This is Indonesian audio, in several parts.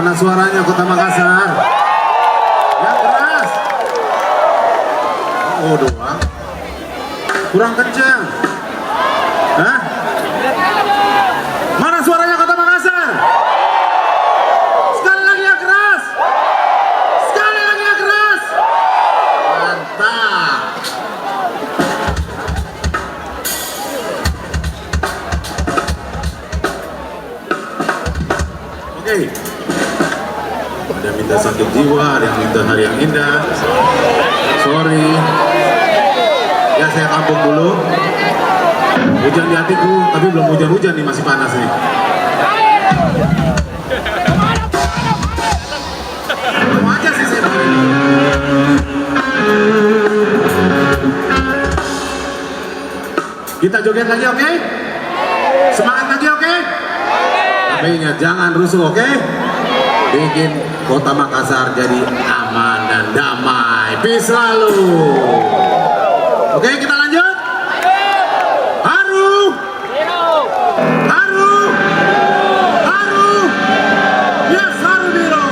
Mana suaranya Kota Makassar? Yang keras. Oh doang. Kurang kencang. Hah? Mana suaranya Kota Makassar? Sekali lagi yang keras. Sekali lagi yang keras. Mantap. Oke. Ada yang minta sakit jiwa, ada yang minta hari yang indah. Sorry. Ya saya tampung dulu. Hujan di hatiku, tapi belum hujan-hujan nih, masih panas nih. Mau aja sih saya. Kita joget lagi, oke? Semangat lagi, oke? Tapi ingat, jangan rusuh, oke? Bikin Kota Makassar jadi aman dan damai. Peace selalu. Oke, kita lanjut. Haru. Haru. Haru. Yes, haru biru.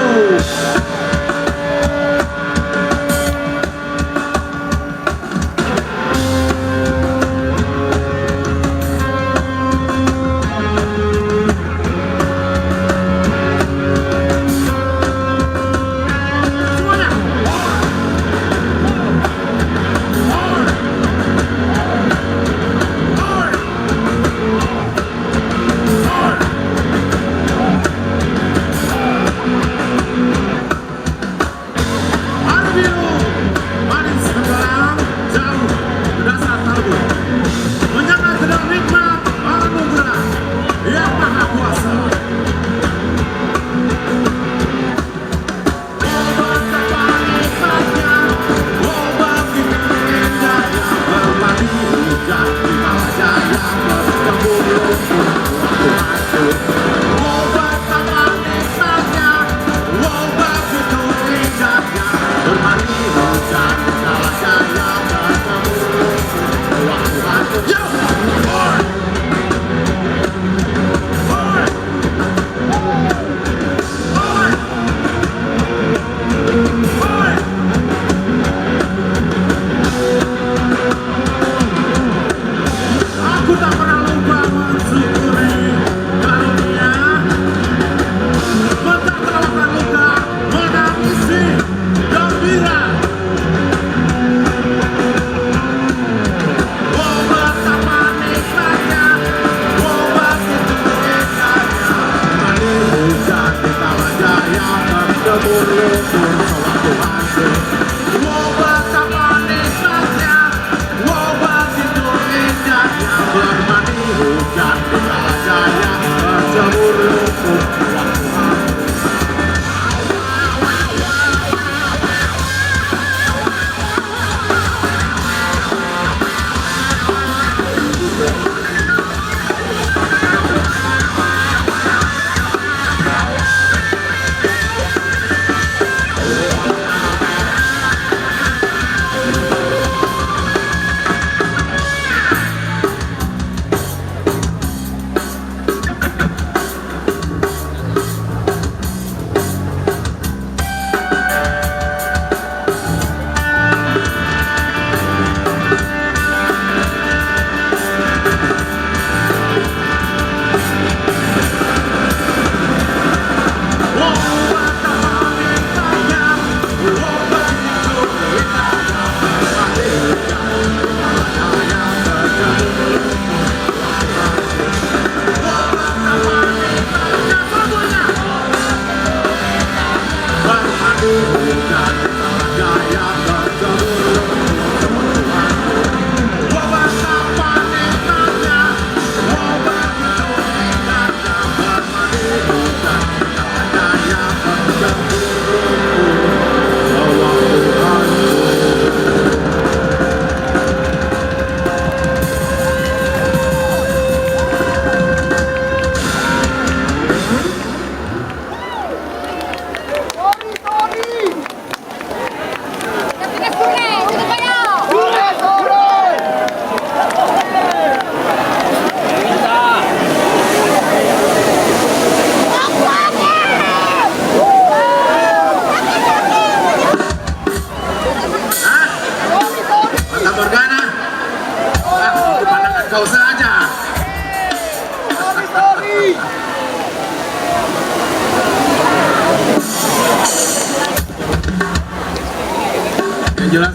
yang jelas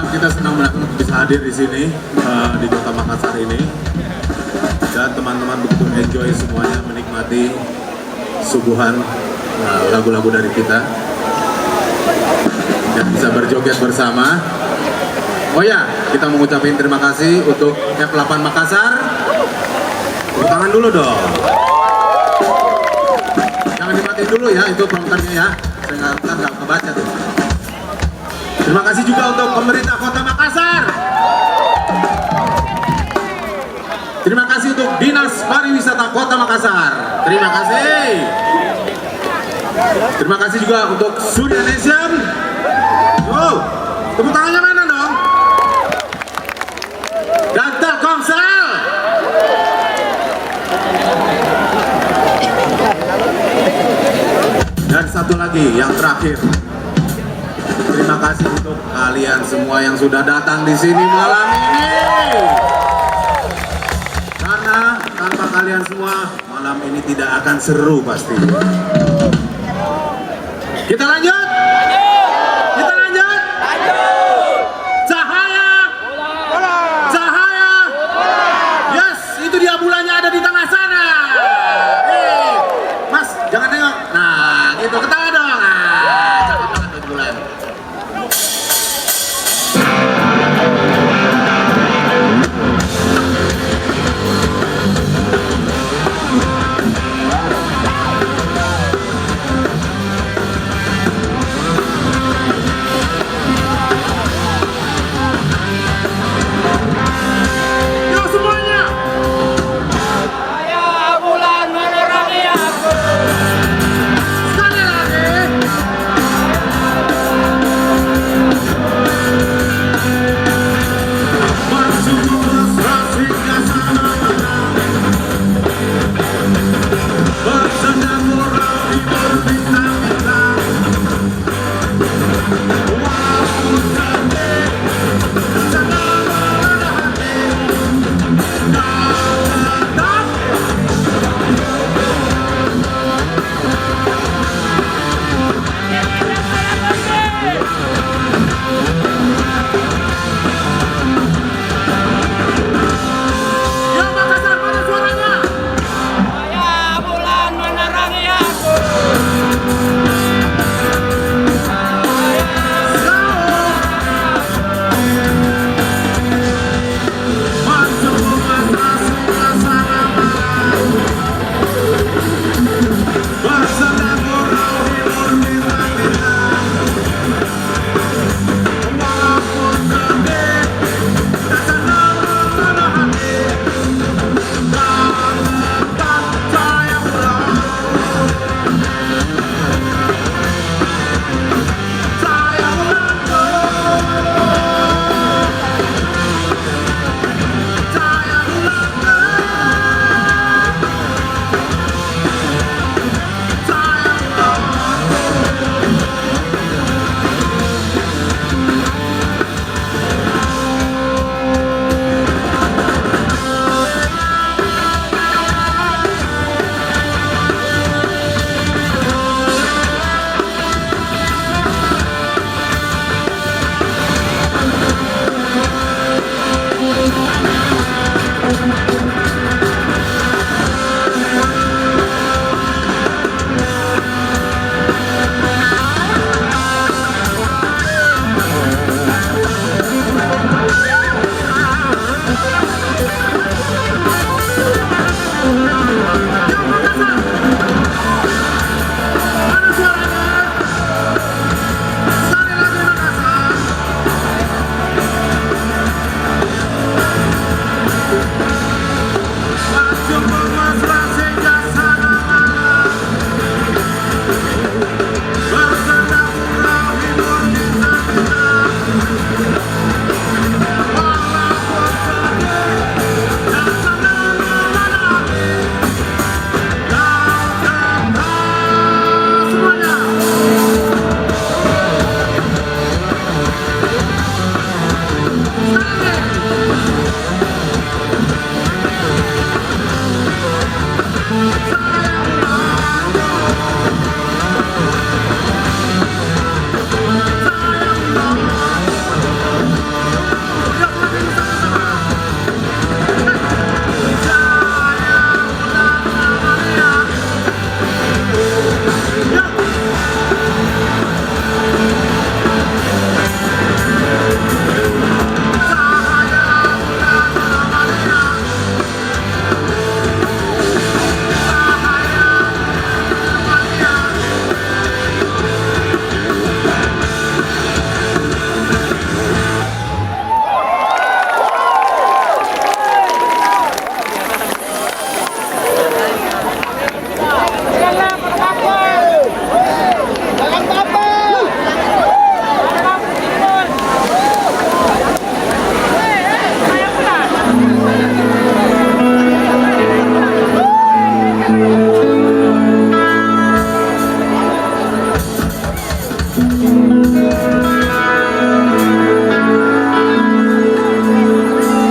kita senang banget untuk bisa hadir di sini di Kota Makassar ini, dan teman-teman begitu enjoy semuanya menikmati suguhan lagu-lagu dari kita dan bisa berjoget bersama. Oh ya, kita mengucapkan terima kasih untuk F8 Makassar. Tepuk tangan dulu dong. Jangan dimatiin dulu ya, itu prompternya ya. Saya nggak kebaca tuh. Terima kasih juga untuk pemerintah Kota Makassar. Terima kasih untuk Dinas Pariwisata Kota Makassar. Terima kasih. Terima kasih juga untuk Surya Nation. Oh, tepuk tangannya mana dong? Dan Telkomsel. Dan satu lagi yang terakhir. Terima kasih untuk kalian semua yang sudah datang di sini malam ini. Karena tanpa kalian semua malam ini tidak akan seru pasti. Kita lanjut? Kita lanjut? Cahaya! Cahaya! Yes, itu dia bulannya ada di tengah sana. Mas, jangan nengok. Nah, gitu, ketawa dong. Nah, cakep banget tuh bulan.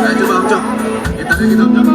Ayo coba Om Cok. Gitarnya gitu Om Cok.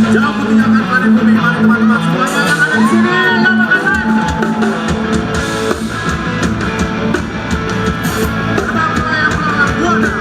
Jangan meninggalkan planet bumi, mari teman-teman semuanya yang ada di sini, tetap melayang Buana.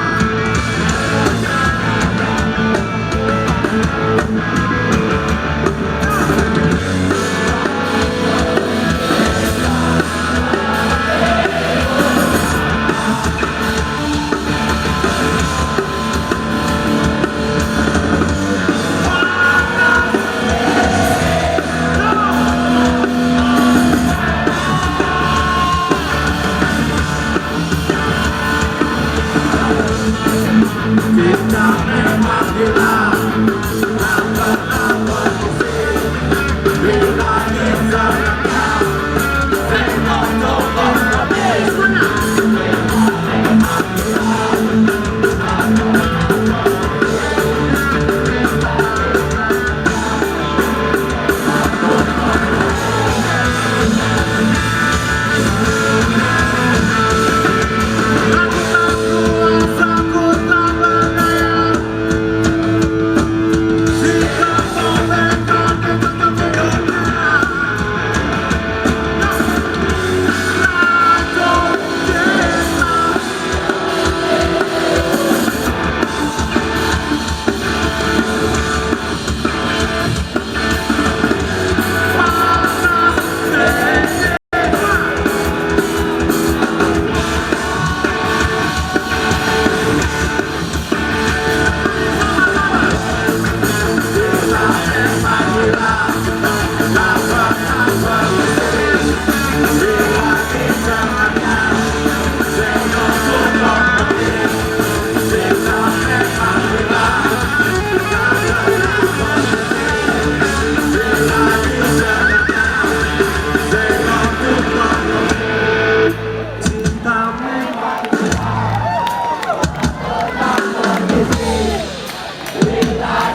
Kita memang gila, tak pernah berhenti. Bila kita tengok coba habis mana.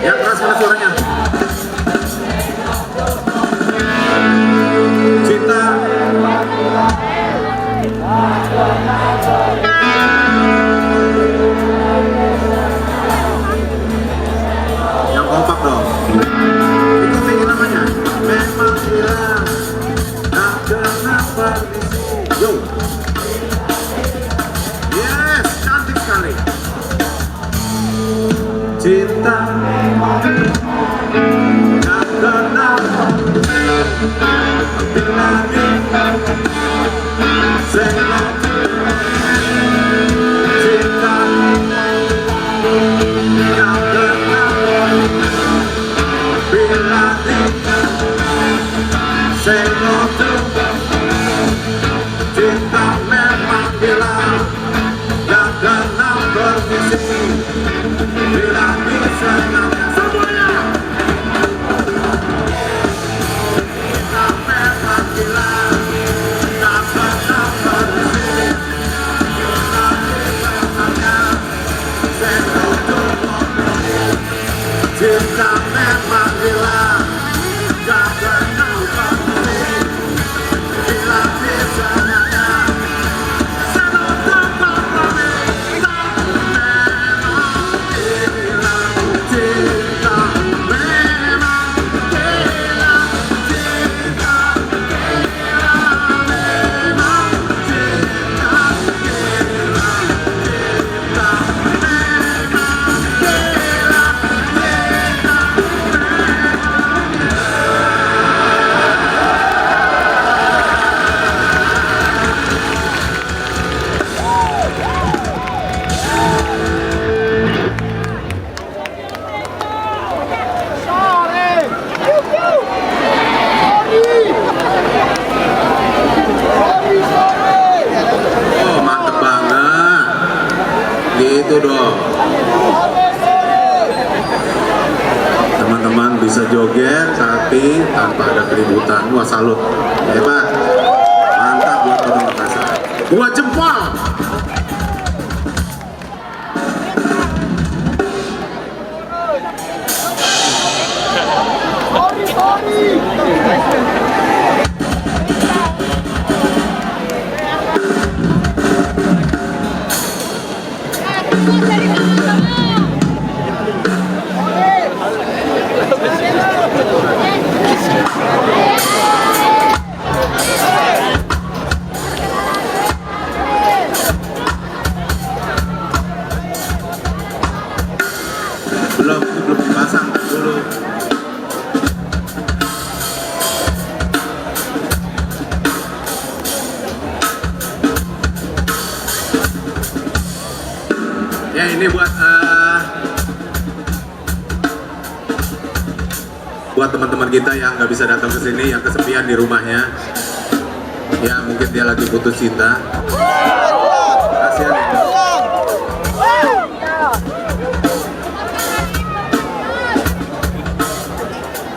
Yang keras mana suaranya? Cinta. Yang kompak dong. Ikutin namanya. Memang gila, tak pernah berhenti. Yo. Yes, cantik sekali. Cinta tak kenal bila kita senang. Cinta tak kenal bila kita senang. Cinta memang gila, tak kenal berhenti. Bila bisa semuanya. Kita memang gila, tak pernah berhenti. Bila kita hanya senutup. Cinta memang gila, tak pernah berhenti. Bila bisa hanya senutup. Cinta memang Gitu dong. Teman-teman bisa joget tapi tanpa ada keributan. Wah, salut. Hebat. Mantap buat Kota Makassar. Buat jempol. Belum dipasang dulu. Ya, ini buat teman-teman kita yang nggak bisa datang ke sini, yang kesepian di rumahnya. Ya, mungkin dia lagi putus cinta. Kasihan ya.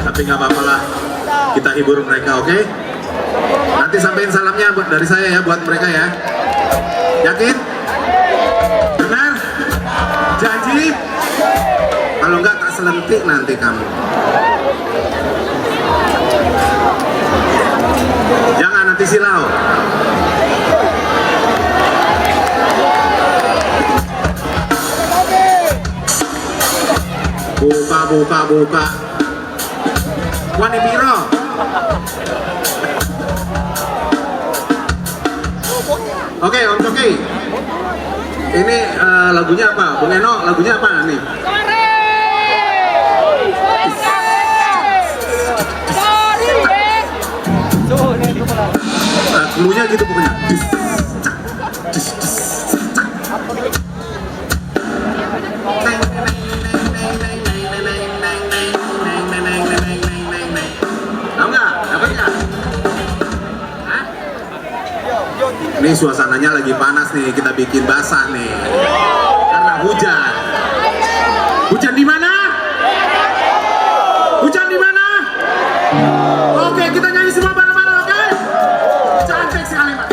Tapi nggak apa-apa lah, kita hibur mereka, oke? Nanti sampaikan salamnya buat dari saya ya, buat mereka ya. Yakin? Benar? Janji? Kalau nggak tak selentik nanti kamu. Jangan nanti silau. Buka. Wani Piro. Oke, Om Coki. Ini lagunya apa? Bung Eno, lagunya apa nih? Cluenya gitu pokoknya. Tahu nggak? Dapat nggak? Ini suasananya lagi panas nih, kita bikin basah nih karena hujan. Hujan di mana? Hujan di mana? Oke, kita nyanyi semua bareng-bareng, oke? Cantik sekali, Pak.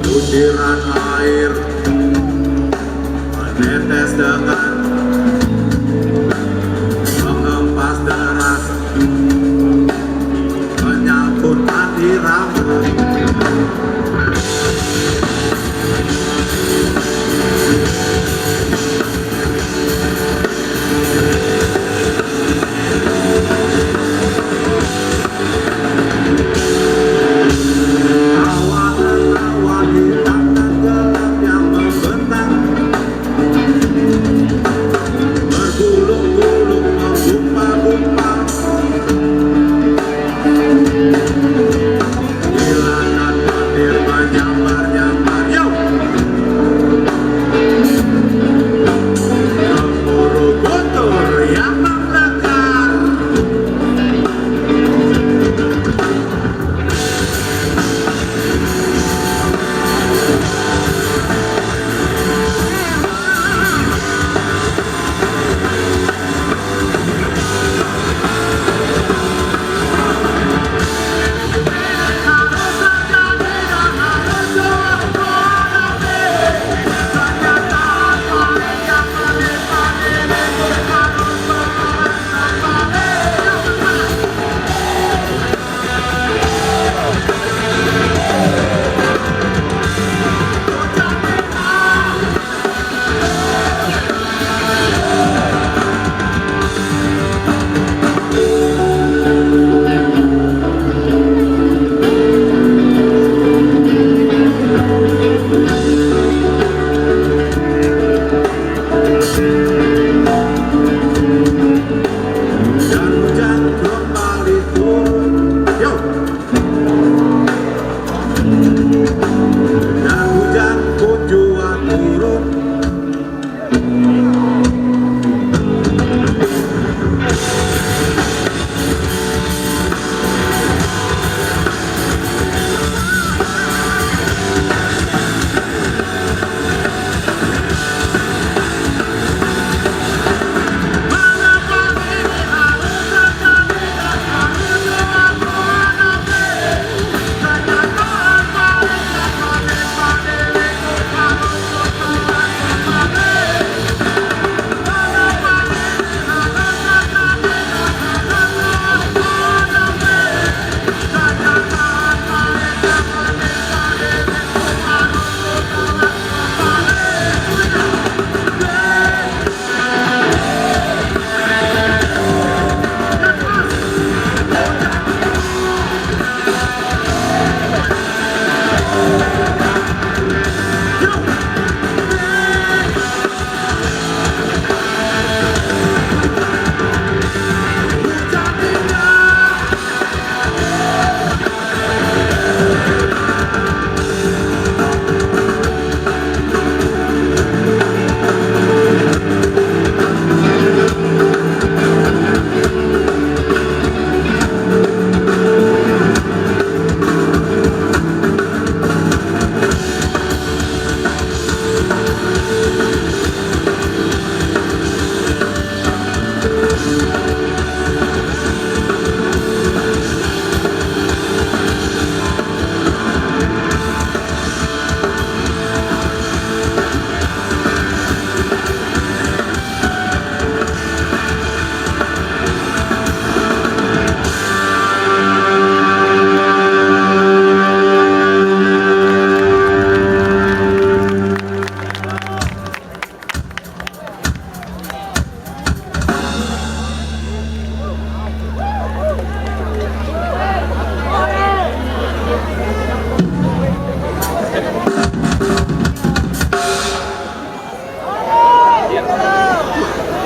Butiran air menetes dengan mengempas deras, menyangkut hati rambut.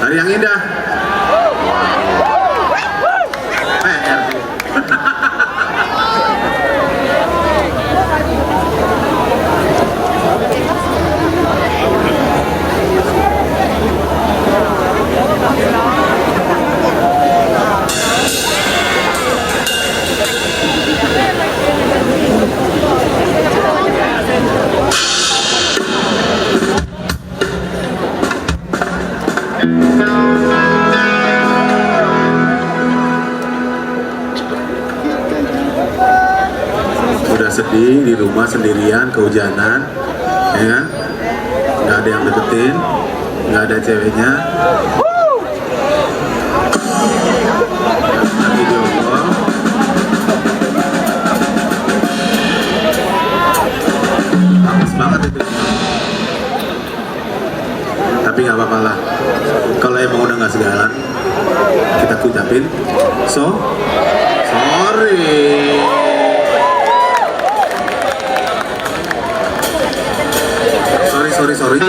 Hari yang indah. PR. Udah sedih di rumah sendirian kehujanan, ya kan? Nggak ada yang deketin, nggak ada ceweknya. Nggak video call. Bagus banget itu. Tapi nggak apa-apa lah. Kalau emang udah nggak segalan, kita ucapin sorry. Sorry. No.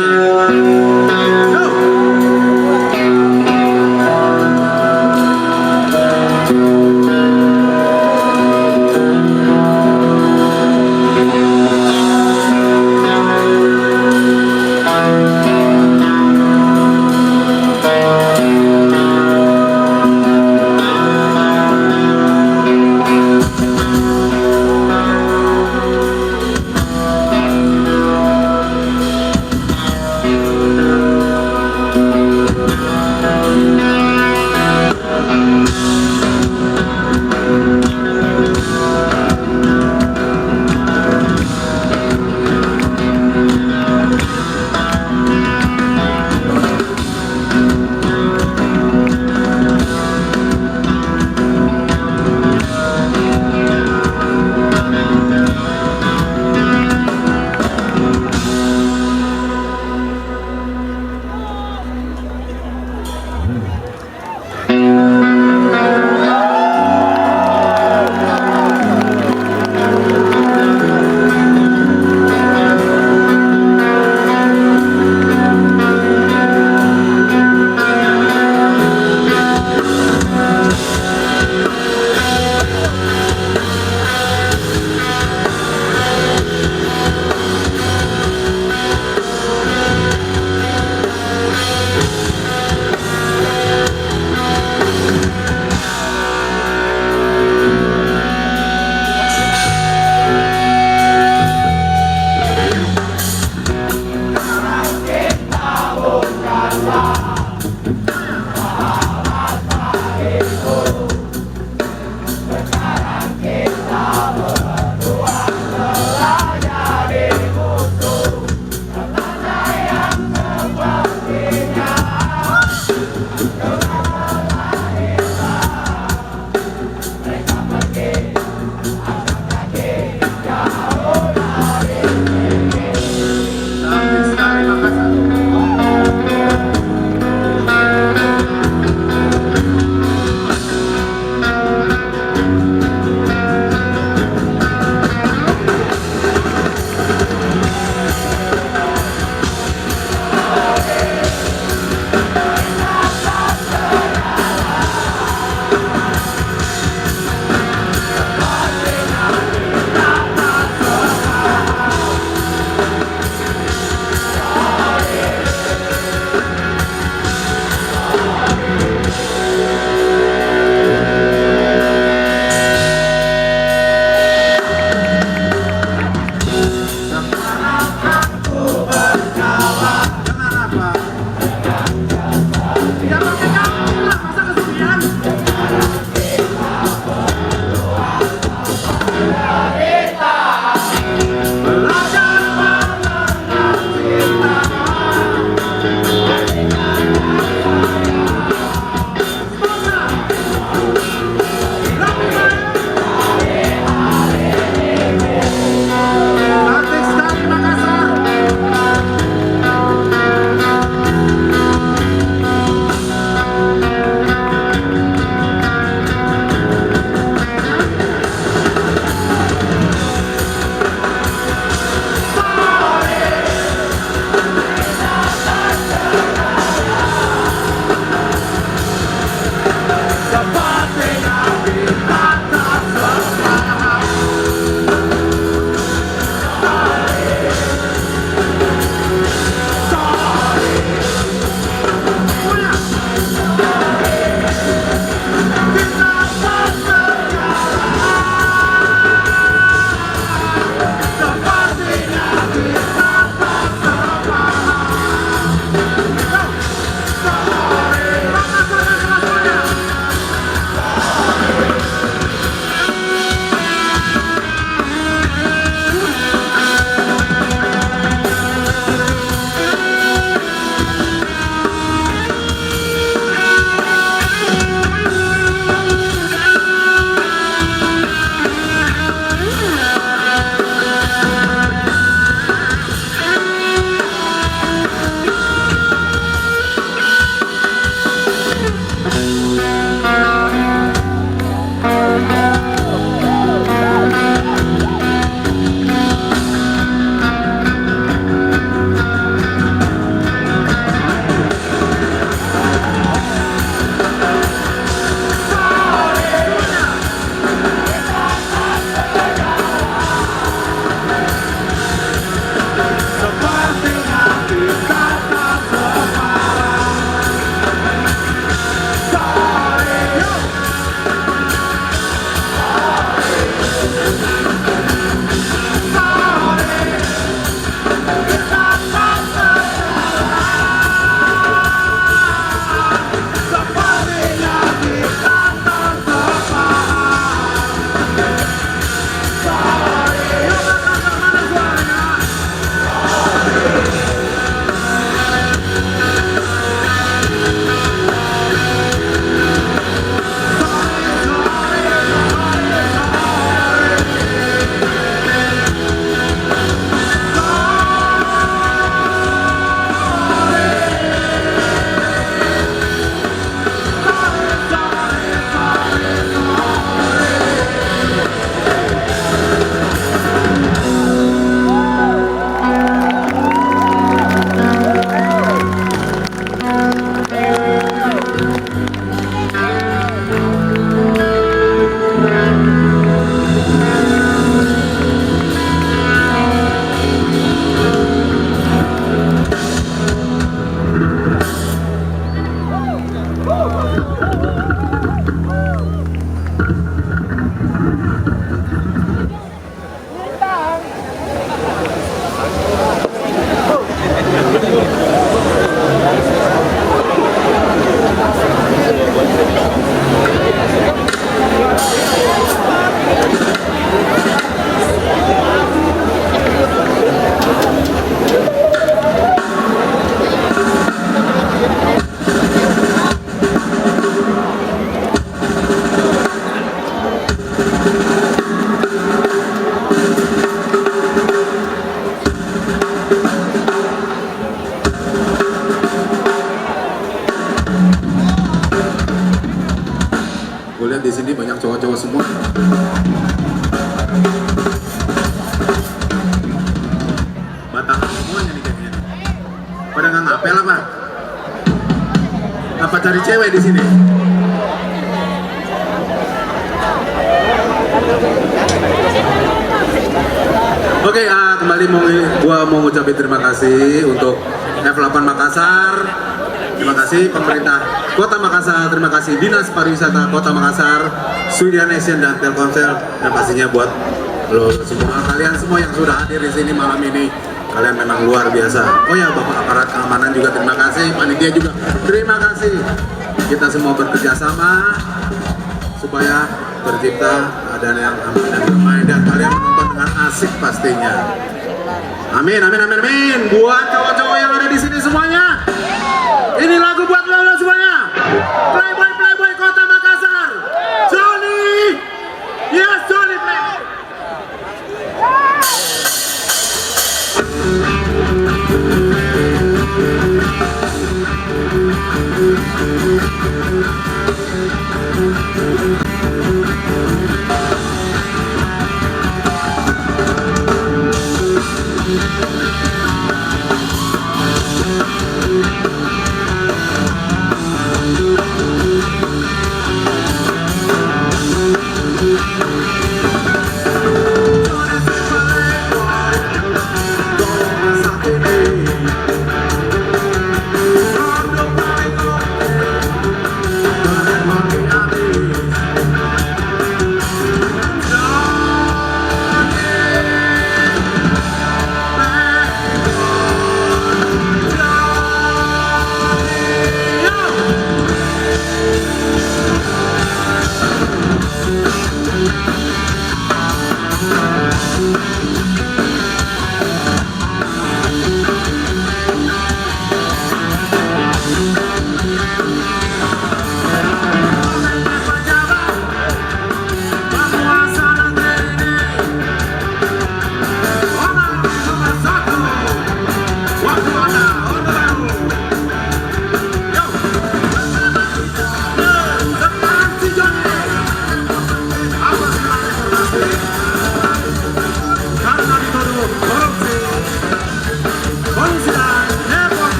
lihat di sini banyak cowok-cowok semua. Batangan semuanya nih kayaknya. Pada nggak ngapel apa? Apa cari cewek di sini? Oke, kembali gua mau ngucapin terima kasih untuk F8 Makassar. Terima kasih pemerintah Kota Makassar, terima kasih Dinas Pariwisata Kota Makassar, Sweden Nation dan Telkomsel, dan pastinya buat lo semua, kalian semua yang sudah hadir di sini malam ini. Kalian memang luar biasa. Oh ya, Bapak aparat keamanan juga terima kasih, panitia juga terima kasih. Kita semua bekerja sama supaya tercipta ada yang aman dan damai, dan kalian menonton dengan asik pastinya. Amin, amin, amin, amin. Buat cowok-cowok yang ada di sini semuanya, ini lagu buat lo semuanya. Playboy, Playboy Kota Makassar. Johnny, yes Johnny Playboy.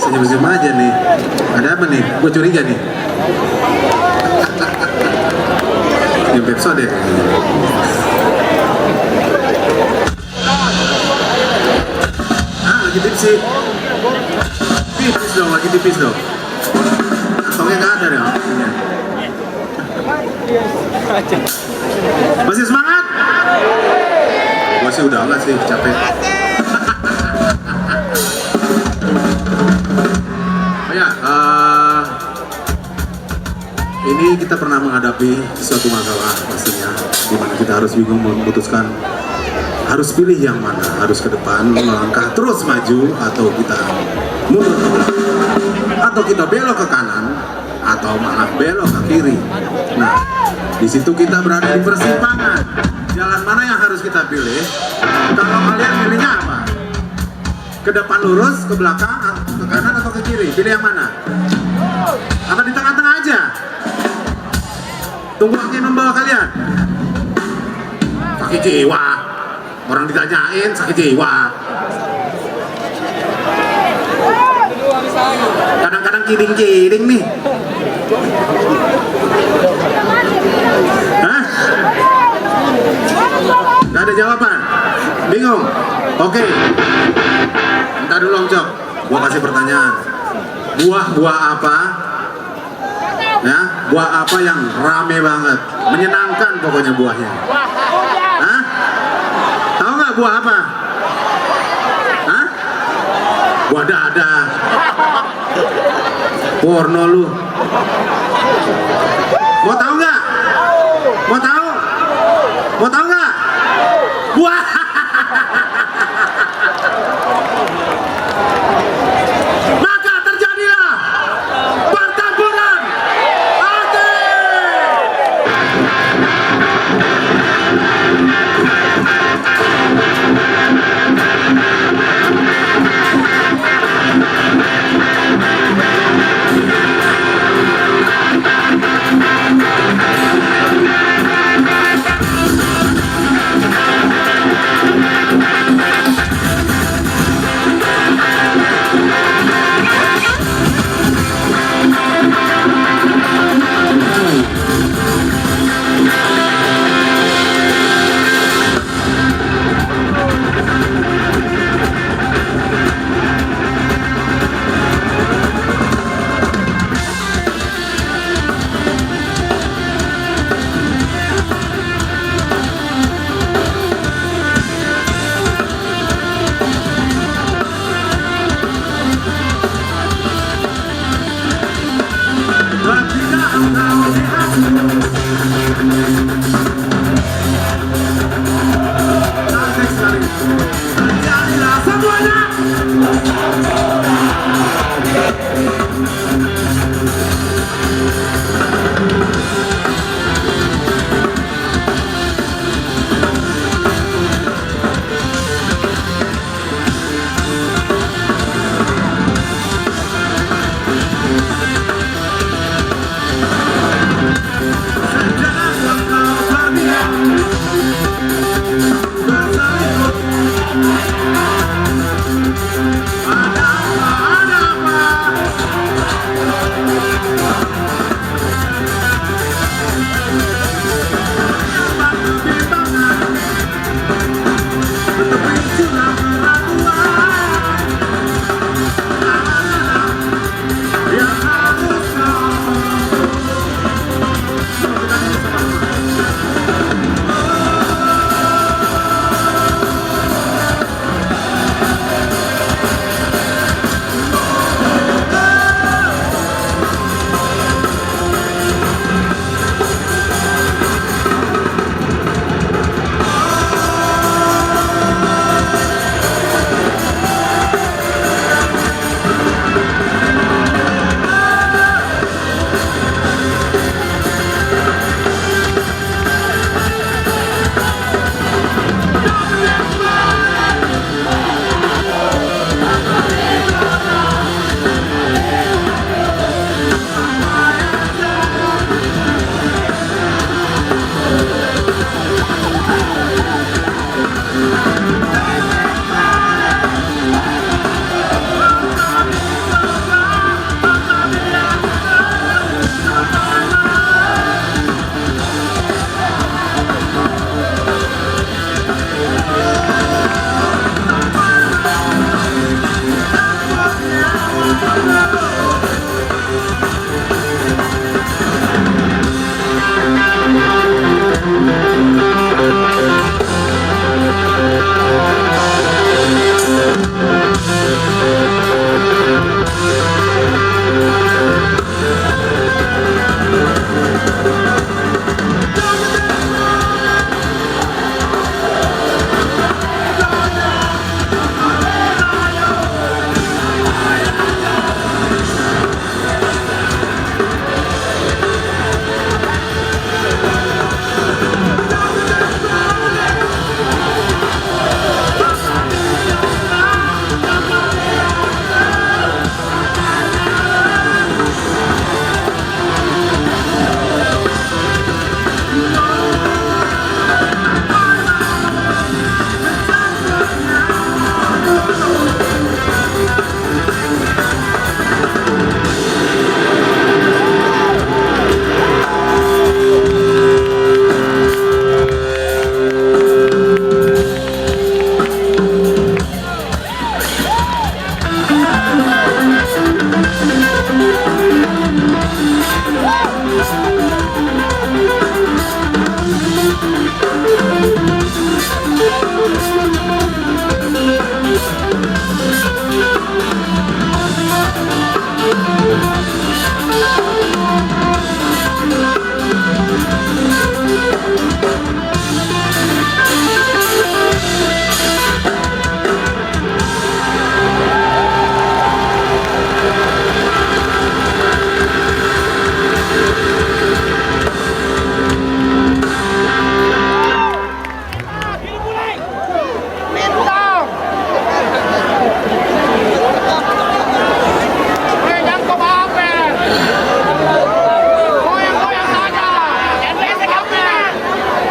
Senyum-senyum aja nih. Ada apa nih? Gue curiga nih. Senyum Pepso deh. Lagi tipsi. Tipis dong, lagi tipis dong. Kantongnya nggak ada deh. Masih semangat? sih udah enggak sih, capek. Oh ya, ini kita pernah menghadapi suatu masalah pastinya, di mana kita harus bingung memutuskan harus pilih yang mana, harus ke depan melangkah terus maju atau kita mundur ke belakang, atau kita belok ke kanan atau malah belok ke kiri. Nah, di situ kita berada di persimpangan. Jalan mana yang harus kita pilih? Kalau kalian pilihnya apa? Ke depan lurus, ke belakang, ke kanan atau ke kiri? Pilih yang mana? Apa di tengah-tengah aja? Tunggu angin membawa kalian. Sakit jiwa. Orang ditanyain sakit jiwa. Kadang-kadang kiring-kiring nih. Hah? Gak ada jawaban? Bingung? Oke. Entar dulu Om Cok. Gua kasih pertanyaan. Buah apa? Ya, buah apa yang rame banget? Menyenangkan pokoknya buahnya. Hah? Tahu nggak buah apa? Hah? Buah dada. Porno lu. Mau tahu nggak? Mau tahu? Mau tahu nggak? Buah. Maka terjadilah pertempuran. Oke. Terjadilah semuanya.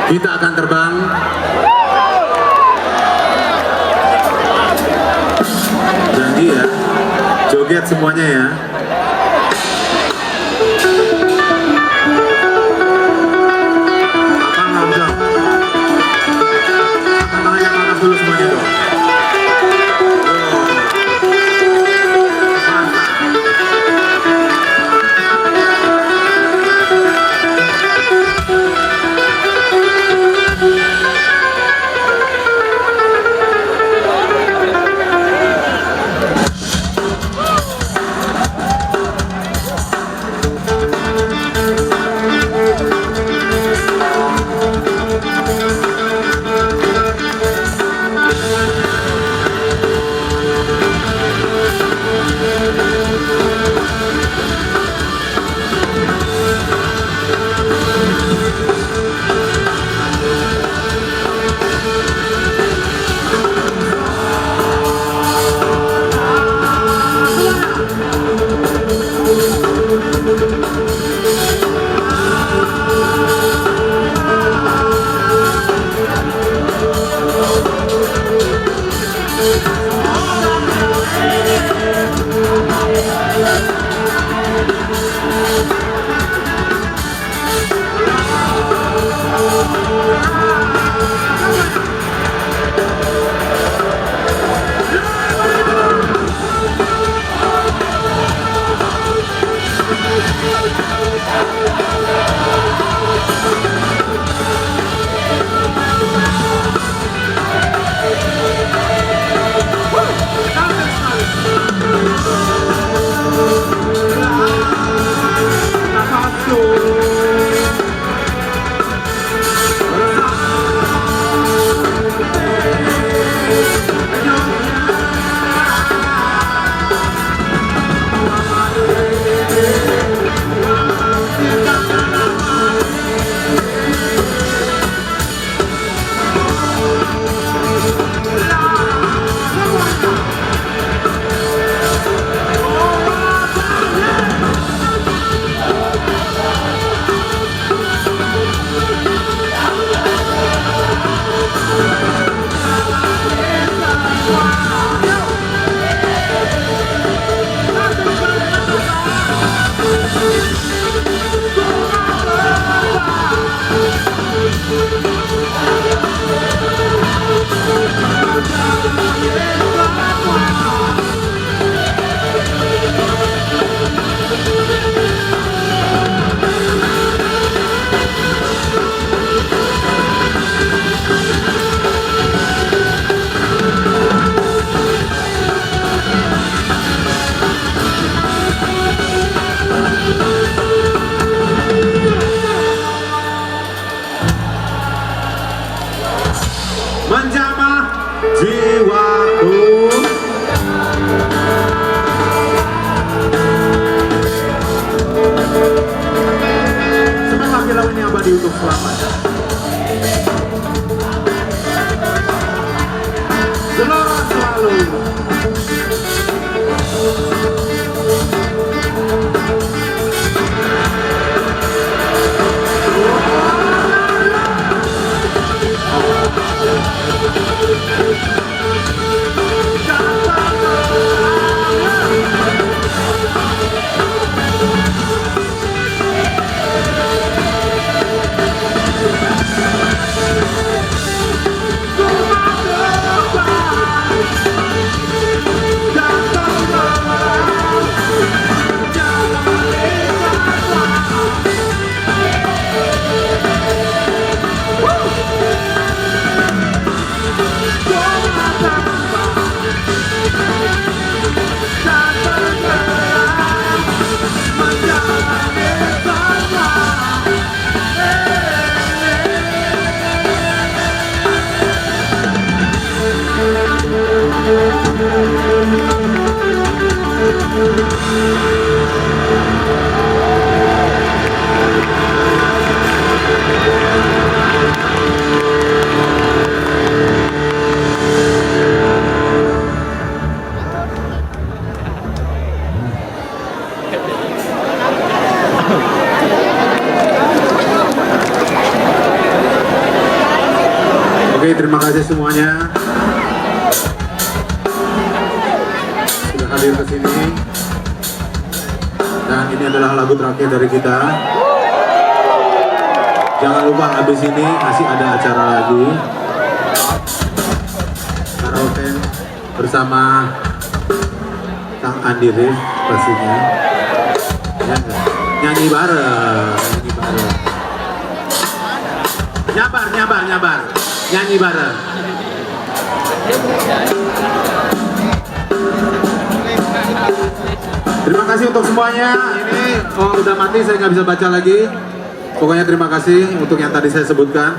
Kita akan terbang. Janji ya, joget semuanya ya. Abang Hamzah, tangannya panas dulu semuanya dong. Menjamah jiwaku. Semangat lagu ini abadi untuk selamanya. Gelora selalu. Oke, terima kasih semuanya sudah hadir ke sini. Dan ini adalah lagu terakhir dari kita. Jangan lupa habis ini masih ada acara lagi. Karaoke bersama Kang Andi Rif pastinya. Ya, nyanyi bareng, nyanyi bareng. Nyabar, nyabar, nyabar. Nyanyi bareng. Terima kasih untuk semuanya. Ini udah mati, saya nggak bisa baca lagi. Pokoknya terima kasih untuk yang tadi saya sebutkan.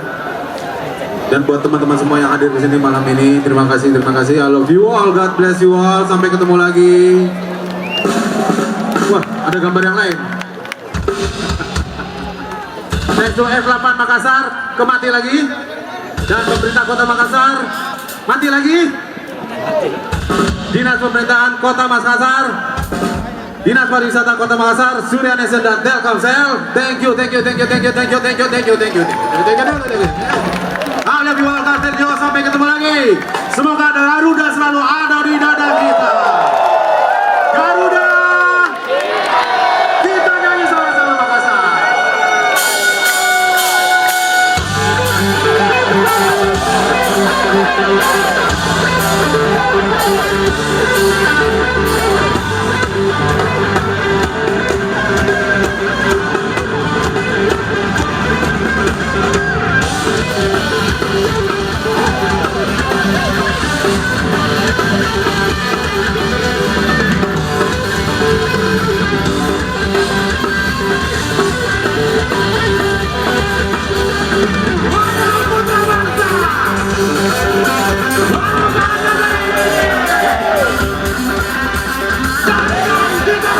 Dan buat teman-teman semua yang hadir di sini malam ini, terima kasih, terima kasih. I love you all, God bless you all. Sampai ketemu lagi. Wah, ada gambar yang lain. Next to F8 Makassar, kemati lagi. Dan pemerintah Kota Makassar, mati lagi. Dinas Pemerintahan Kota Makassar, Dinas Pariwisata Kota Makassar, Surya Nation dan Telkomsel. Thank you, thank you, thank you, thank you, thank you, thank you, thank you, thank you, thank you. I love you all, sampai ketemu lagi. Semoga Garuda selalu ada di dada kita. Garuda, kita nyanyi sama-sama Makassar. Kita